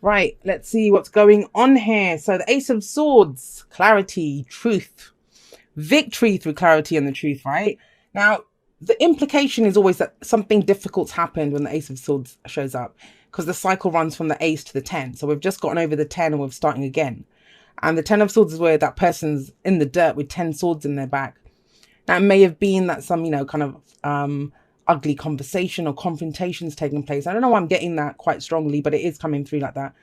Right, let's see what's going on here. So the Ace of Swords, clarity, truth, victory through clarity and the truth, right? Now, the implication is always that something difficult's happened when the Ace of Swords shows up, because the cycle runs from the Ace to the 10. So we've just gotten over the 10 and we're starting again. And the 10 of Swords is where that person's in the dirt with 10 swords in their back. Now, it may have been that some, kind of ugly conversation or confrontations taking place. I don't know why I'm getting that quite strongly, but it is coming through like that.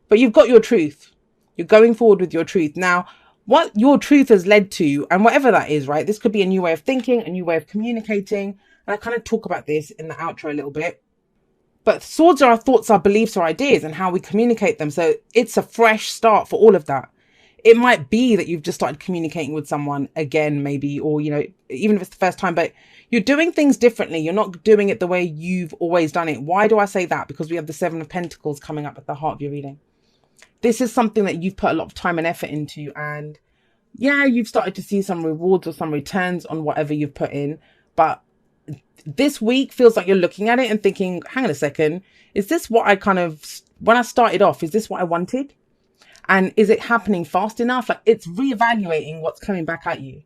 But you've got your truth. You're going forward with your truth. Now, what your truth has led to, and whatever that is, right? This could be a new way of thinking, a new way of communicating. And I kind of talk about this in the outro a little bit. But swords are our thoughts, our beliefs, our ideas, and how we communicate them. So it's a fresh start for all of that. It might be that you've just started communicating with someone again, maybe, or, even if it's the first time, but you're doing things differently. You're not doing it the way you've always done it. Why do I say that? Because we have the 7 of Pentacles coming up at the heart of your reading. This is something that you've put a lot of time and effort into. And yeah, you've started to see some rewards or some returns on whatever you've put in. But this week feels like you're looking at it and thinking, hang on a second, is this what when I started off, is this what I wanted? And is it happening fast enough? Like, it's reevaluating what's coming back at you.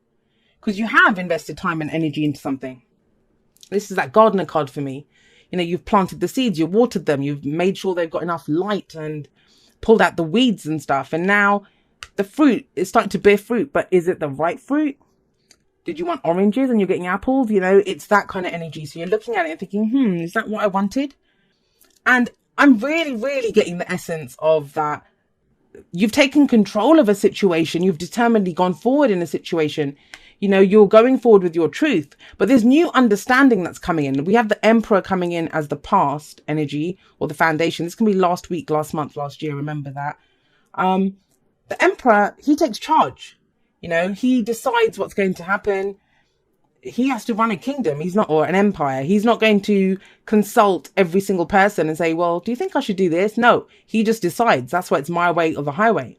Because you have invested time and energy into something. This is that gardener card for me. You've planted the seeds, you've watered them, you've made sure they've got enough light and pulled out the weeds and stuff. And now the fruit is starting to bear fruit. But is it the right fruit? Did you want oranges and you're getting apples? It's that kind of energy. So you're looking at it and thinking, is that what I wanted? And I'm really, really getting the essence of that. You've taken control of a situation. You've determinedly gone forward in a situation. You're going forward with your truth, but there's new understanding that's coming in. We have the Emperor coming in as the past energy or the foundation. This can be last week, last month, last year. Remember that. The Emperor, he takes charge. He decides what's going to happen. He has to run a kingdom. Or an empire. He's not going to consult every single person and say, well, do you think I should do this? No, he just decides. That's why it's my way or the highway.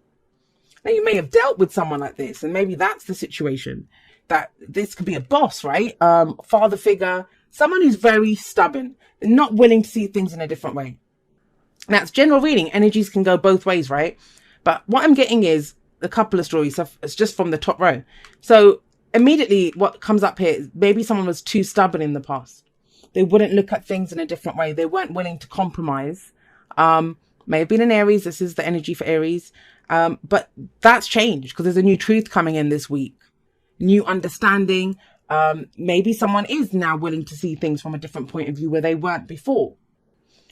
Now, you may have dealt with someone like this, and maybe that's the situation. That this could be a boss, right? Father figure, someone who's very stubborn, not willing to see things in a different way. Now, it's general reading. Energies can go both ways, right? But what I'm getting is a couple of stories. So it's just from the top row. So immediately what comes up here is maybe someone was too stubborn in the past. They wouldn't look at things in a different way. They weren't willing to compromise. May have been an Aries. This is the energy for Aries. But that's changed because there's a new truth coming in this week. New understanding. Maybe someone is now willing to see things from a different point of view where they weren't before.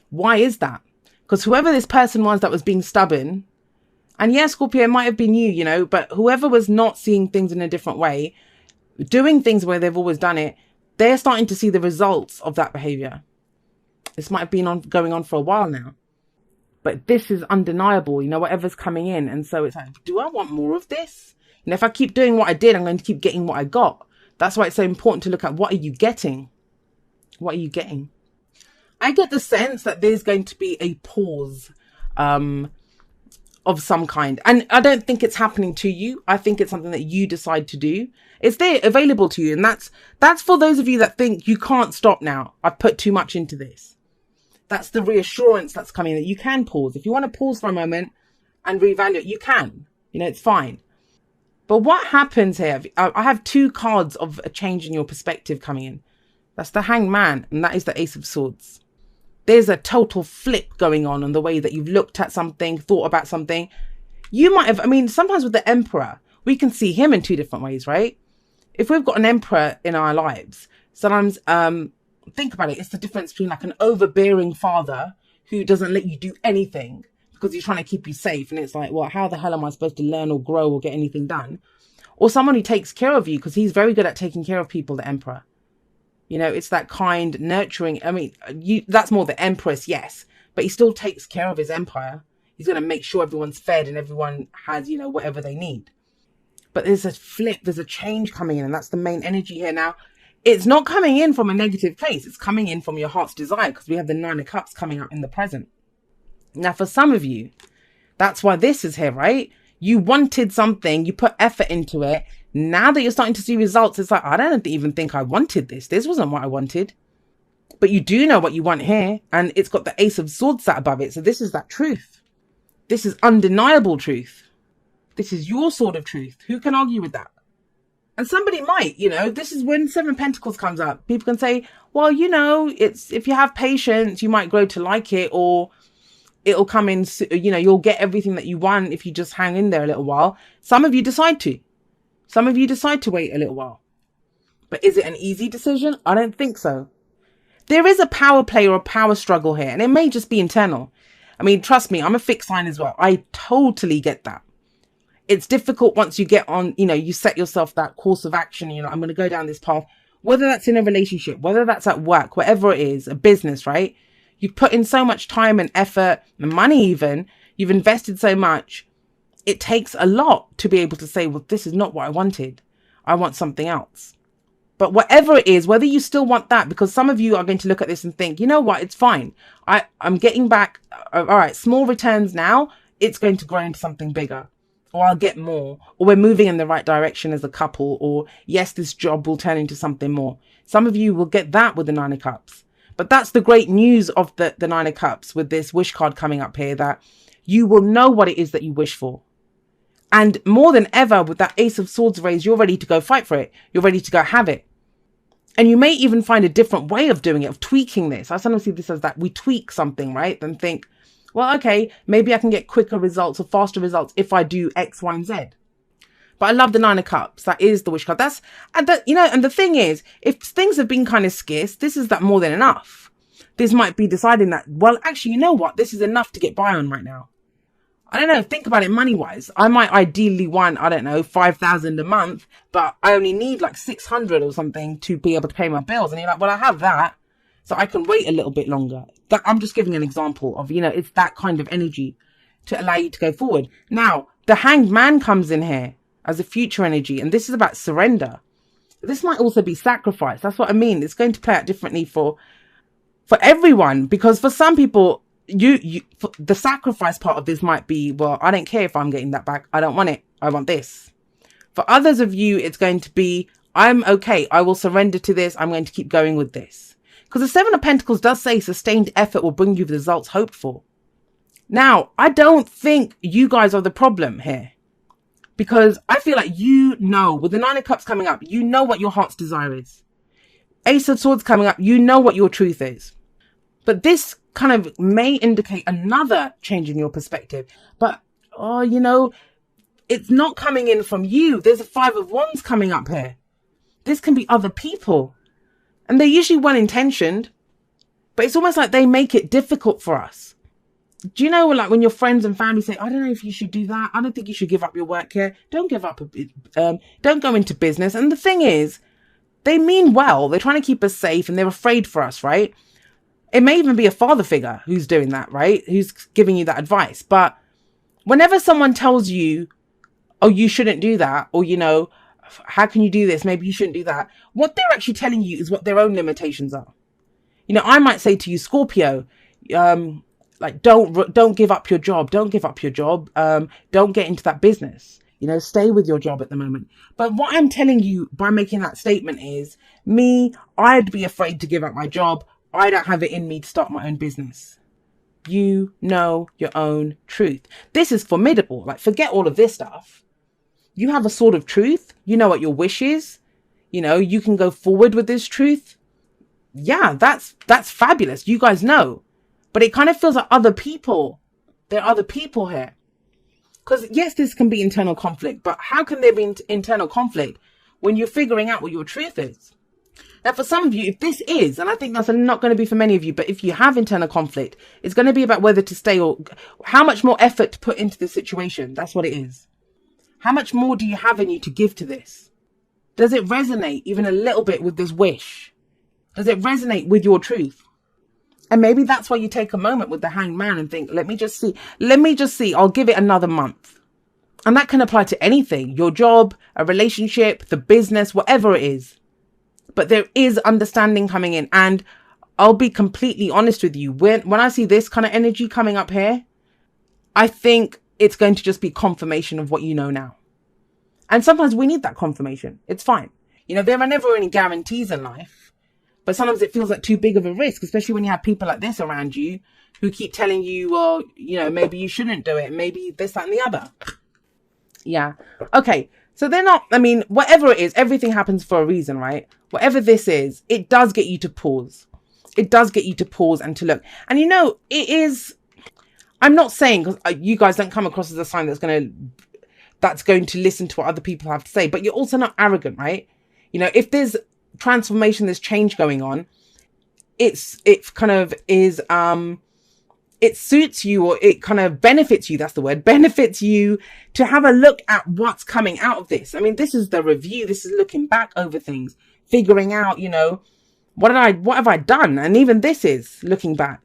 Why is that? Because whoever this person was that was being stubborn, and yeah, Scorpio, it might have been you, but whoever was not seeing things in a different way, doing things where they've always done it, they're starting to see the results of that behavior. This might have been going on for a while now. But this is undeniable, whatever's coming in. And so it's like, do I want more of this? If I keep doing what I did, I'm going to keep getting what I got. That's why it's so important to look at what are you getting? What are you getting? I get the sense that there's going to be a pause of some kind. And I don't think it's happening to you. I think it's something that you decide to do. It's there available to you. And that's for those of you that think you can't stop now. I've put too much into this. That's the reassurance that's coming that you can pause. If you want to pause for a moment and reevaluate, you can. It's fine. But what happens here? I have 2 cards of a change in your perspective coming in. That's the Hanged Man, and that is the Ace of Swords. There's a total flip going on the way that you've looked at something, thought about something. You might have, sometimes with the Emperor, we can see him in 2 different ways, right? If we've got an Emperor in our lives, sometimes, think about it. It's the difference between like an overbearing father who doesn't let you do anything because he's trying to keep you safe. And it's like, well, how the hell am I supposed to learn or grow or get anything done? Or someone who takes care of you because he's very good at taking care of people, the Emperor. It's that kind, nurturing. That's more the Empress, yes. But he still takes care of his empire. He's going to make sure everyone's fed and everyone has, whatever they need. But there's a flip, there's a change coming in. And that's the main energy here. Now, it's not coming in from a negative place. It's coming in from your heart's desire because we have the 9 of Cups coming up in the present. Now, for some of you, that's why this is here, right? You wanted something, you put effort into it. Now that you're starting to see results, it's like, I don't even think I wanted this. This wasn't what I wanted. But you do know what you want here. And it's got the Ace of Swords sat above it. So this is that truth. This is undeniable truth. This is your sword of truth. Who can argue with that? And somebody might, this is when Seven of Pentacles comes up. People can say, well, it's, if you have patience, you might grow to like it, or it'll come in, you'll get everything that you want if you just hang in there a little while. Some of you decide to. Some of you decide to wait a little while. But is it an easy decision? I don't think so. There is a power play or a power struggle here, and it may just be internal. I mean, trust me, I'm a fixed sign as well. I totally get that. It's difficult once you get on, you set yourself that course of action. I'm going to go down this path, whether that's in a relationship, whether that's at work, whatever it is, a business, right? You've put in so much time and effort and money even. You've invested so much. It takes a lot to be able to say, well, this is not what I wanted. I want something else. But whatever it is, whether you still want that, because some of you are going to look at this and think, you know what, it's fine. I'm getting back. All right, small returns now. It's going to grow into something bigger. Or I'll get more, or we're moving in the right direction as a couple, or yes, this job will turn into something more. Some of you will get that with the Nine of Cups. But that's the great news of the Nine of Cups with this wish card coming up here, that you will know what it is that you wish for. And more than ever, with that Ace of Swords raised, you're ready to go fight for it. You're ready to go have it. And you may even find a different way of doing it, of tweaking this. I sometimes see this as that we tweak something, right? Then think, well, okay, maybe I can get quicker results or faster results if I do X, Y, and Z. But I love the Nine of Cups. That is the wish card. And the thing is, if things have been kind of scarce, this is that more than enough. This might be deciding that, well, actually, you know what? This is enough to get by on right now. I don't know. Think about it money-wise. I might ideally want, 5,000 a month, but I only need like 600 or something to be able to pay my bills. And you're like, well, I have that, so I can wait a little bit longer. I'm just giving an example of, it's that kind of energy to allow you to go forward. Now, the Hanged Man comes in here as a future energy, and this is about surrender. This might also be sacrifice. That's what I mean. It's going to play out differently for everyone, because for some people, the sacrifice part of this might be, well, I don't care if I'm getting that back. I don't want it. I want this. For others of you, it's going to be, I'm okay. I will surrender to this. I'm going to keep going with this. Because the Seven of Pentacles does say sustained effort will bring you the results hoped for. Now, I don't think you guys are the problem here, because I feel like with the Nine of Cups coming up, you know what your heart's desire is. Ace of Swords coming up, you know what your truth is. But this kind of may indicate another change in your perspective. But, it's not coming in from you. There's a Five of Wands coming up here. This can be other people. And they're usually well-intentioned, but it's almost like they make it difficult for us. Do you know, like when your friends and family say, I don't know if you should do that. I don't think you should give up your work here. Don't give up. Don't go into business. And the thing is, they mean well. They're trying to keep us safe and they're afraid for us, right? It may even be a father figure who's doing that, right? Who's giving you that advice. But whenever someone tells you, oh, you shouldn't do that, or, how can you do this? Maybe you shouldn't do that. What they're actually telling you is what their own limitations are. I might say to you, Scorpio, don't give up your job. Don't give up your job. Don't get into that business. Stay with your job at the moment. But what I'm telling you by making that statement is, I'd be afraid to give up my job. I don't have it in me to start my own business. You know your own truth. This is formidable. Like, forget all of this stuff. You have a sword of truth. You know what your wish is. You can go forward with this truth. Yeah, that's fabulous. You guys know. But it kind of feels like there are other people here. Because yes, this can be internal conflict, but how can there be internal conflict when you're figuring out what your truth is? Now, for some of you, if this is, and I think that's not going to be for many of you, but if you have internal conflict, it's going to be about whether to stay or how much more effort to put into the situation. That's what it is. How much more do you have in you to give to this? Does it resonate even a little bit with this wish? Does it resonate with your truth? And maybe that's why you take a moment with the Hanged Man and think, let me just see. I'll give it another month. And that can apply to anything, your job, a relationship, the business, whatever it is. But there is understanding coming in. And I'll be completely honest with you. When I see this kind of energy coming up here, I think it's going to just be confirmation of what you know now. And sometimes we need that confirmation. It's fine. There are never any guarantees in life, but sometimes it feels like too big of a risk, especially when you have people like this around you who keep telling you, well, maybe you shouldn't do it. Maybe this, that, and the other. Yeah. Okay. So they're not, whatever it is, everything happens for a reason, right? Whatever this is, it does get you to pause. It does get you to pause and to look. And it is, I'm not saying, because you guys don't come across as a sign that's going to listen to what other people have to say, but you're also not arrogant, right? If there's transformation, there's change going on, it suits you, or it kind of benefits you. That's the word, benefits you, to have a look at what's coming out of this. This is the review. This is looking back over things, figuring out, what have I done? And even this is looking back.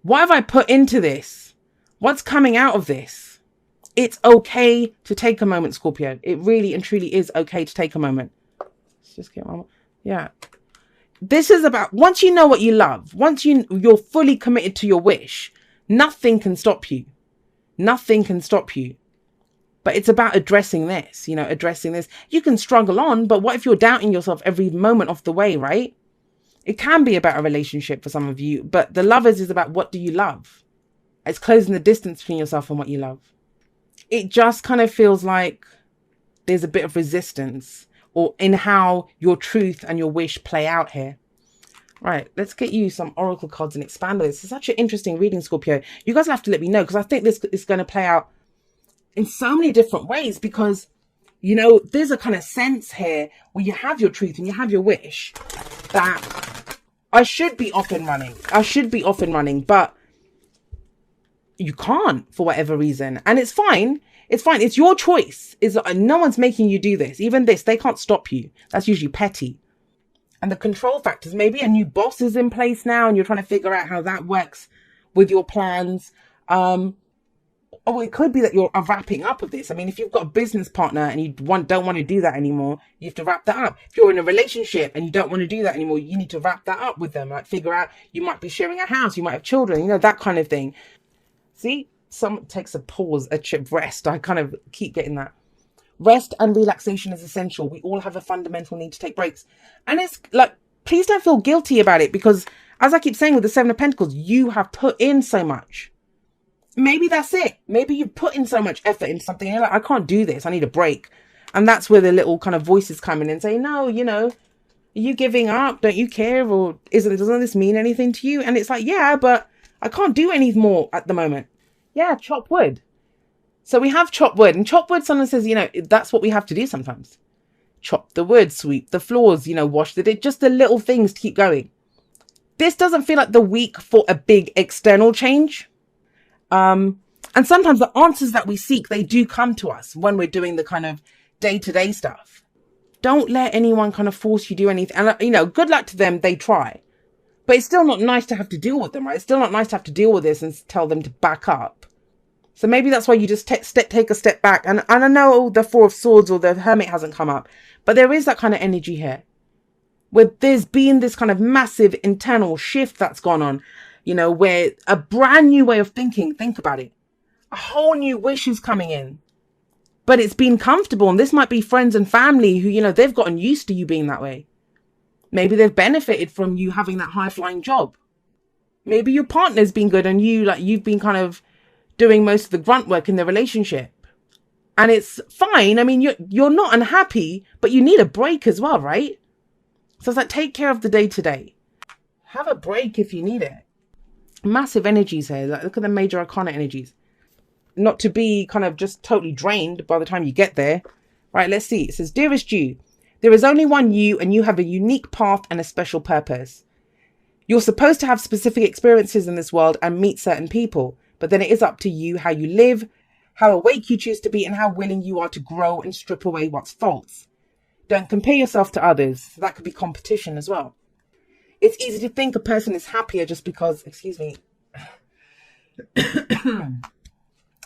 What have I put into this? What's coming out of this? It's okay to take a moment, Scorpio. It really and truly is okay to take a moment. Let's just get one. Yeah. This is about, once you know what you love, once you're fully committed to your wish, nothing can stop you. Nothing can stop you. But it's about addressing this, addressing this. You can struggle on, but what if you're doubting yourself every moment of the way, right? It can be about a relationship for some of you, but the Lovers is about, what do you love? It's closing the distance between yourself and what you love. It just kind of feels like there's a bit of resistance, or in how your truth and your wish play out here. Right, let's get you some oracle cards and expand on this. It's such an interesting reading, Scorpio. You guys have to let me know, because I think this is going to play out in so many different ways, because, there's a kind of sense here where you have your truth and you have your wish that I should be off and running. But you can't for whatever reason. And it's fine. It's fine. It's your choice. No one's making you do this. Even this, they can't stop you. That's usually petty. And the control factors, maybe a new boss is in place now and you're trying to figure out how that works with your plans. Or it could be that you're wrapping up of this. If you've got a business partner and you don't want to do that anymore, you have to wrap that up. If you're in a relationship and you don't want to do that anymore, you need to wrap that up with them. Like, figure out, you might be sharing a house, you might have children, that kind of thing. See, someone takes a pause, a trip, rest. I kind of keep getting that. Rest and relaxation is essential. We all have a fundamental need to take breaks. And it's like, please don't feel guilty about it, because as I keep saying with the Seven of Pentacles, you have put in so much. Maybe that's it. Maybe you've put in so much effort into something and you're like, I can't do this. I need a break. And that's where the little kind of voices come in and say, no, are you giving up? Don't you care? Or doesn't this mean anything to you? And it's like, yeah, but I can't do any more at the moment. Yeah, chop wood. So we have chop wood, and chop wood, someone says, that's what we have to do sometimes. Chop the wood, sweep the floors, wash the dish, just the little things to keep going. This doesn't feel like the week for a big external change. And sometimes the answers that we seek, they do come to us when we're doing the kind of day-to-day stuff. Don't let anyone kind of force you to do anything. And, good luck to them. They try. But it's still not nice to have to deal with them, right? It's still not nice to have to deal with this and tell them to back up. So maybe that's why you just take a step back. And I know the Four of Swords or the Hermit hasn't come up, but there is that kind of energy here, where there's been this kind of massive internal shift that's gone on, where a brand new way of thinking, think about it, a whole new wish is coming in, but it's been comfortable. And this might be friends and family who, they've gotten used to you being that way. Maybe they've benefited from you having that high flying job. Maybe your partner's been good and you've been kind of doing most of the grunt work in the relationship. And it's fine. You're not unhappy, but you need a break as well, right? So it's like, take care of the day to day. Have a break if you need it. Massive energies here. Like, look at the major arcana energies. Not to be kind of just totally drained by the time you get there. Right, let's see. It says, dearest you, there is only one you, and you have a unique path and a special purpose. You're supposed to have specific experiences in this world and meet certain people, but then it is up to you how you live, how awake you choose to be, and how willing you are to grow and strip away what's false. Don't compare yourself to others. That could be competition as well. It's easy to think a person is happier just because,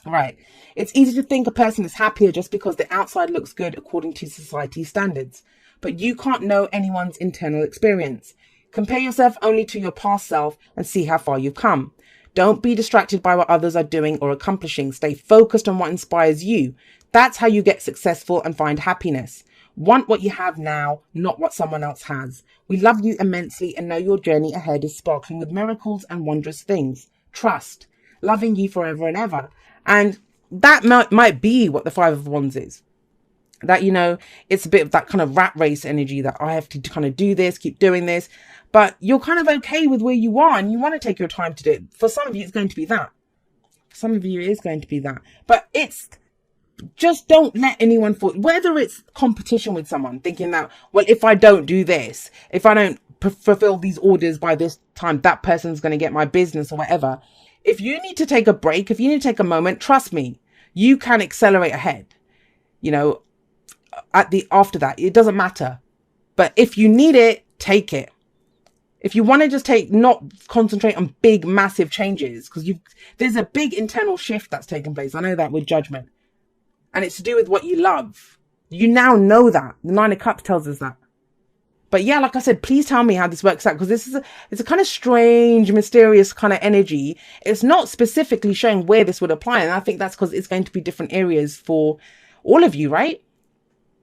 Right. It's easy to think a person is happier just because the outside looks good according to society's standards. But you can't know anyone's internal experience. Compare yourself only to your past self and see how far you've come. Don't be distracted by what others are doing or accomplishing. Stay focused on what inspires you. That's how you get successful and find happiness. Want what you have now, not what someone else has. We love you immensely and know your journey ahead is sparkling with miracles and wondrous things. trust, loving you forever and ever. And that might be what the Five of Wands is. That, it's a bit of that kind of rat race energy that I have to kind of do this, keep doing this. But you're kind of okay with where you are and you want to take your time to do it. For some of you, it's going to be that. For some of you, it is going to be that. But it's just don't let anyone fall. Whether it's competition with someone, thinking that, well, if I don't do this, if I don't fulfill these orders by this time, that person's going to get my business or whatever. If you need to take a break, if you need to take a moment, trust me, you can accelerate ahead. After that, it doesn't matter. But if you need it, take it. If you want to just not concentrate on big, massive changes, because there's a big internal shift that's taking place. I know that with Judgment. And it's to do with what you love. You now know that. The Nine of Cups tells us that. But yeah, like I said, please tell me how this works out, because it's a kind of strange, mysterious kind of energy. It's not specifically showing where this would apply. And I think that's because it's going to be different areas for all of you, right?